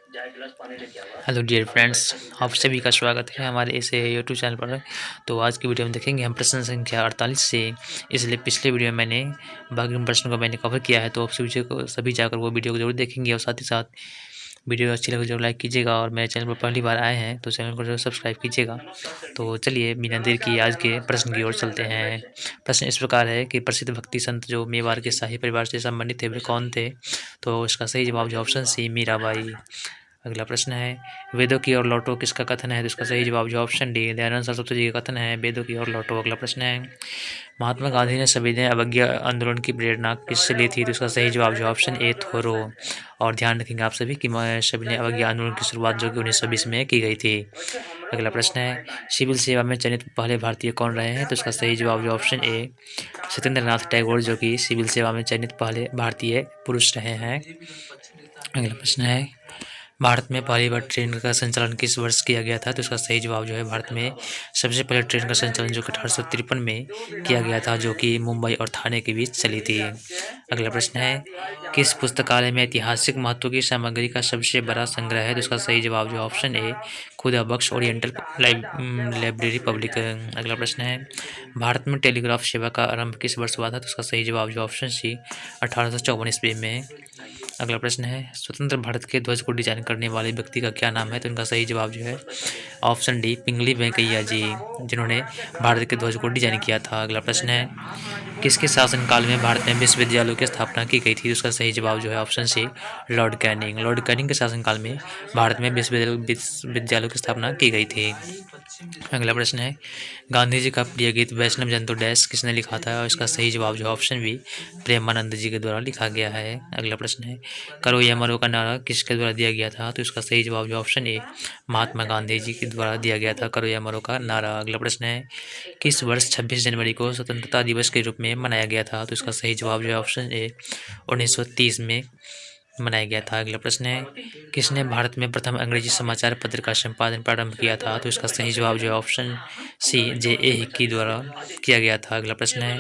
Hello dear friends, आप सभी का स्वागत है हमारे इस यूट्यूब चैनल पर। तो आज की वीडियो में देखेंगे हम प्रश्न संख्या 48 से। इसलिए पिछले वीडियो में मैंने बाकी प्रश्नों को मैंने कवर किया है, तो आप सभी जाकर वो वीडियो को जरूर देखेंगे। और साथ ही साथ वीडियो अच्छी लगे जरूर लाइक कीजिएगा, और मेरे चैनल पर पहली बार आए हैं तो चैनल को जरूर सब्सक्राइब कीजिएगा। तो चलिए बिना देर की आज के प्रश्न की ओर चलते हैं। प्रश्न इस प्रकार है कि प्रसिद्ध भक्ति संत जो मेवाड़ के शाही परिवार से संबंधित थे वे कौन थे? तो इसका सही जवाब जो ऑप्शन सी मीराबाई। अगला प्रश्न है, वेदों की ओर लौटो किसका कथन है? तो इसका सही जवाब जो ऑप्शन डी दयानंद सरस्वती जी का कथन है, वेदों की ओर लौटो। अगला प्रश्न है, महात्मा गांधी ने सविनय अवज्ञा आंदोलन की प्रेरणा किससे ली थी? तो इसका सही जवाब जो ऑप्शन ए थोरो। और ध्यान रखेंगे आप सभी कि सविनय अवज्ञा आंदोलन की शुरुआत जो कि 1920 में की गई थी। अगला प्रश्न है, सिविल सेवा में चयनित पहले भारतीय कौन रहे हैं? तो इसका सही जवाब जो ऑप्शन ए सत्येंद्र नाथ टैगोर, जो कि सिविल सेवा में चयनित पहले भारतीय पुरुष रहे हैं। अगला प्रश्न है, भारत में पहली बार ट्रेन का संचालन किस वर्ष किया गया था? तो इसका सही जवाब जो है, भारत में सबसे पहले ट्रेन का संचालन जो कि 1853 में किया गया था, जो कि मुंबई और थाने के बीच चली थी। अगला प्रश्न है, किस पुस्तकालय में ऐतिहासिक महत्व की सामग्री का सबसे बड़ा संग्रह है? तो इसका सही जवाब जो ऑप्शन ए खुदा बख्श ओरिएंटल लाइब्रेरी पब्लिक। अगला प्रश्न है, भारत में टेलीग्राफ सेवा का आरंभ किस वर्ष हुआ था? तो इसका सही जवाब जो ऑप्शन सी 1854 ईस्वी में। अगला प्रश्न है, स्वतंत्र भारत के ध्वज को डिजाइन करने वाले व्यक्ति का क्या नाम है? तो इनका सही जवाब जो है ऑप्शन डी पिंगली वेंकैया जी, जिन्होंने भारत के ध्वज को डिजाइन किया था। अगला प्रश्न है, किसके शासनकाल में भारत में विश्वविद्यालयों की स्थापना की गई थी? उसका सही जवाब जो है option C Lord Canning. Lord Canning के शासनकाल में भारत में विश्वविद्यालयों की स्थापना की गई थी। अगला प्रश्न है, गांधी जी का प्रिय गीत वैष्णव जन तो डैश किसने लिखा था? और इसका सही जवाब जो ऑप्शन बी प्रेमानंद जी के द्वारा लिखा गया है। अगला प्रश्न है, करो या मरो का नारा किसके द्वारा दिया गया था? तो इसका सही जवाब जो ऑप्शन ए महात्मा गांधी जी के द्वारा दिया गया था, करो या मरो का नारा। अगला प्रश्न है, किस वर्ष 26 जनवरी को स्वतंत्रता दिवस के रूप में मनाया गया था? तो इसका सही जवाब जो है ऑप्शन ए 1930 में मनाया गया था। अगला प्रश्न है, किसने भारत में प्रथम अंग्रेजी समाचार पत्र का संपादन प्रारंभ किया था? तो इसका सही जवाब जो है ऑप्शन सी जे.ए. हिक्की द्वारा किया गया था। अगला प्रश्न है,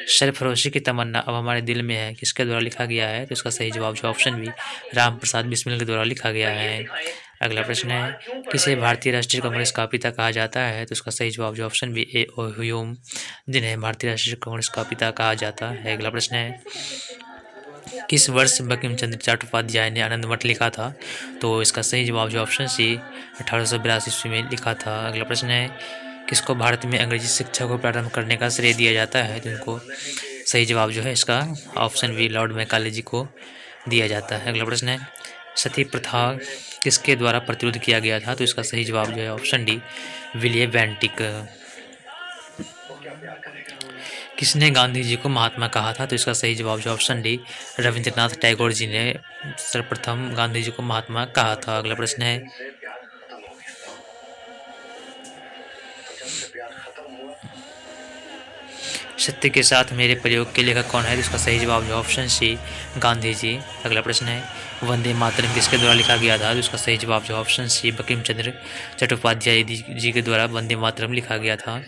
सरफरोशी की तमन्ना अब हमारे दिल में है किसके द्वारा लिखा गया है? तो इसका सही जवाब जो ऑप्शन बी राम प्रसाद बिस्मिल के द्वारा लिखा गया है। अगला प्रश्न है, किसे भारतीय राष्ट्रीय कांग्रेस का पिता कहा जाता है? तो इसका सही जवाब जो ऑप्शन बी ए ओ ह्यूम, जिन्हें भारतीय राष्ट्रीय कांग्रेस का पिता कहा जाता है। अगला प्रश्न है, किस वर्ष बंकिम चंद्र चट्टोपाध्याय ने आनंद मठ लिखा था? तो इसका सही जवाब जो ऑप्शन सी 1882 ईस्वी में लिखा था। अगला प्रश्न है, किसको भारत में अंग्रेजी शिक्षा को प्रारंभ करने का श्रेय दिया जाता है? तो इनको सही जवाब जो है इसका ऑप्शन बी लॉर्ड मैकाले जी को दिया जाता है। अगला प्रश्न है, सती प्रथा किसके द्वारा प्रतिरोध किया गया था? तो इसका सही जवाब जो है ऑप्शन डी विलियम बेंटिक। किसने गांधी जी को महात्मा कहा था? तो इसका सही जवाब जो ऑप्शन डी रविंद्रनाथ टैगोर जी ने सर्वप्रथम गांधी जी को महात्मा कहा था। अगला प्रश्न है, सत्य के साथ मेरे प्रयोग के लेखक कौन है? तो इसका सही जवाब जो ऑप्शन सी गांधी जी। अगला प्रश्न है, वंदे मातरम किसके द्वारा लिखा गया था? तो इसका सही जवाब जो ऑप्शन सी बंकिम चंद्र चट्टोपाध्याय जी के द्वारा वंदे मातरम लिखा गया था।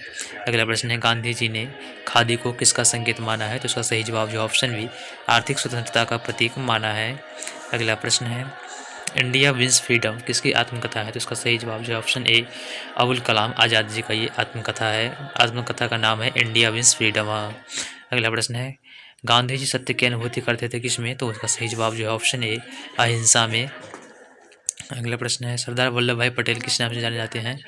अगला प्रश्न है, गांधी जी ने खादी को किसका संकेत माना है? तो इसका सही जवाब जो ऑप्शन बी आर्थिक स्वतंत्रता का प्रतीक माना है। अगला प्रश्न है, इंडिया विंस फ्रीडम किसकी आत्मकथा है? तो इसका सही जवाब जो है ऑप्शन ए अबुल कलाम आज़ाद जी का ये आत्मकथा है। आत्मकथा का नाम है इंडिया विंस फ्रीडम। अगला प्रश्न है, गांधी जी सत्य की अनुभूति करते थे किसमें? तो उसका सही जवाब जो है ऑप्शन ए अहिंसा में। अगला प्रश्न है, सरदार वल्लभ भाई पटेल किस नाम से जाने जाते हैं?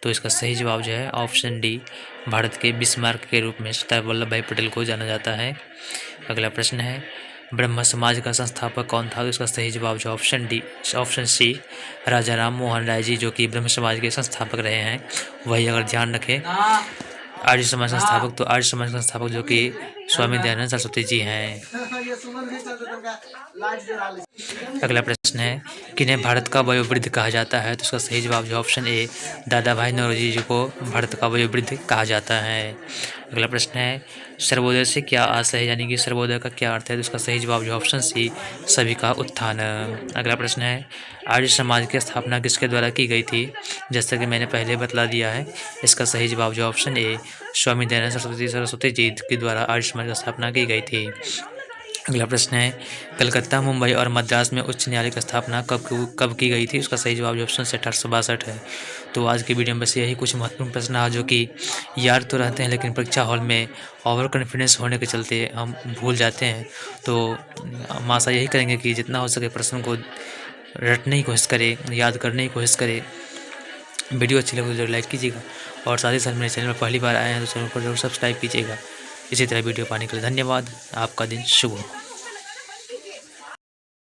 तो इसका सही जवाब जो है ऑप्शन डी भारत के बिस्मार्क के रूप में सरदार वल्लभ भाई पटेल को जाना जाता है। अगला प्रश्न है, ब्रह्म समाज का संस्थापक कौन था? तो इसका सही जवाब जो ऑप्शन सी राजा राम मोहन राय जी, जो कि ब्रह्म समाज के संस्थापक रहे हैं। वही अगर ध्यान रखें, आर्य समाज संस्थापक, तो आर्य समाज संस्थापक जो कि स्वामी दयानंद सरस्वती जी हैं। अगला प्रश्न है, किन्हें भारत का वयोवृद्ध कहा जाता है? तो इसका सही जवाब जो ऑप्शन ए दादा भाई नौरोजी जी को भारत का वयोवृद्ध कहा जाता है। अगला प्रश्न है, सर्वोदय से क्या आशय है, यानी कि सर्वोदय का क्या अर्थ है? तो इसका सही जवाब जो ऑप्शन सी सभी का उत्थान। अगला प्रश्न है, आर्य समाज की स्थापना किसके द्वारा की गई थी? जैसा कि मैंने पहले बतला दिया है, इसका सही जवाब जो ऑप्शन ए स्वामी दयानंद सरस्वती जी के द्वारा आर्य समाज की स्थापना की गई थी। अगला प्रश्न है, कलकत्ता, मुंबई और मद्रास में उच्च न्यायालय की स्थापना कब की गई थी? उसका सही जवाब जो ऑप्शन 1862 है। तो आज की वीडियो में बस यही कुछ महत्वपूर्ण प्रश्न है जो कि याद तो रहते हैं, लेकिन परीक्षा हॉल में ओवर कॉन्फिडेंस होने के चलते हम भूल जाते हैं। तो हम आशा यही करेंगे कि जितना हो सके प्रश्न को रटने की कोशिश करें, याद करने की कोशिश करें। वीडियो अच्छी लगे तो जरूर लाइक कीजिएगा, और साथ ही साथ मेरे चैनल पर पहली बार आए हैं तो चैनल को जरूर सब्सक्राइब कीजिएगा। इसी तरह वीडियो पाने के लिए धन्यवाद। आपका दिन शुभ हो।